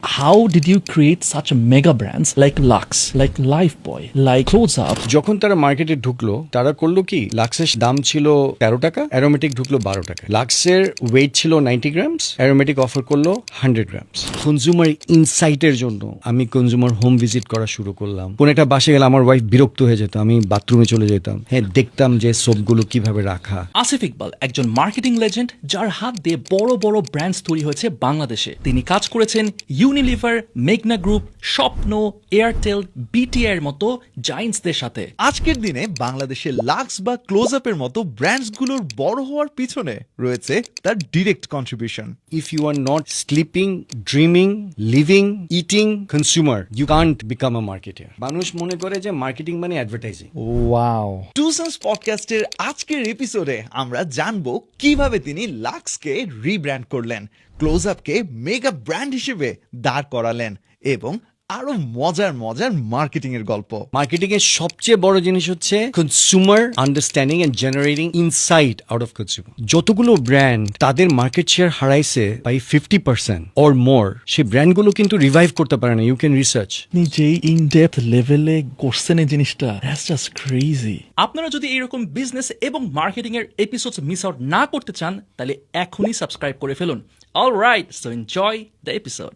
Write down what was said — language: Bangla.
How did you create such mega brands like Lux, like Lifebuoy, like Close Up? যখন তারা মার্কেটে ঢুকলো তারা করলো কি, লাক্সের দাম ছিল 13 টাকা, অ্যারোমেটিক ঢুকলো 12 টাকা। লাক্সের ওয়েট ছিল 90 গ্রামস, অ্যারোমেটিক অফার করলো 100 গ্রামস। কনজিউমার ইনসাইটের জন্য আমি কনজিউমার হোম ভিজিট করা শুরু করলাম। কোন একটা বাসে গেলে আমার ওয়াইফ বিরক্ত হয়ে যেত, আমি বাথরুমে চলে যেতাম, হ্যাঁ দেখতাম যে সোপগুলো কিভাবে রাখা। আসিফ ইকবাল একজন মার্কেটিং লেজেন্ড, যার হাত দিয়ে বড় বড় ব্র্যান্ডস তৈরি হয়েছে বাংলাদেশে। তিনি কাজ করেছেন ইউনিলিভার, মেঘনা গ্রুপ, স্বপ্ন, এয়ারটেল, বিটিআই এর মতো জায়ান্টসদের সাথে। আজকের দিনে বাংলাদেশের লাক্স বা ক্লোজ আপের মতো ব্র্যান্ডসগুলোর বড় হওয়ার পিছনে রয়েছে তার direct contribution. If you are not sleeping, dreaming, living, eating consumer, you can't become a marketer. মানুষ মনে করে যে মার্কেটিং মানে অ্যাডভার্টাইজিং। ওয়াও। টু সেন্স পডকাস্টের আজকের এপিসোডে আমরা জানবো কিভাবে তিনি লাক্সকে রিব্র্যান্ড করলেন, ক্লোজ আপকে মেগা ব্র্যান্ড হিসেবে দাঁড় করালেন এবং আরো মজার মজার মার্কেটিং এর গল্প। মার্কেটিং এর সবচেয়ে বড় জিনিস হচ্ছে consumer understanding and generating insight out of consumer. যতগুলো ব্র্যান্ড তাদের মার্কেট শেয়ার হারাইছে বাই 50% অর মোর, সেই ব্র্যান্ডগুলো কিন্তু রিভাইভ করতে পারে না। You can research. আপনি যেই ইন ডেপথ লেভেলে করছেন এই জিনিসটা, দ্যাটস জাস্ট ক্রেজি। আপনারা যদি এরকম বিজনেস এবং মার্কেটিং এর এপিসোডস মিস আউট না করতে চান, তাহলে এখনই সাবস্ক্রাইব করে ফেলুন। Alright, so enjoy the episode.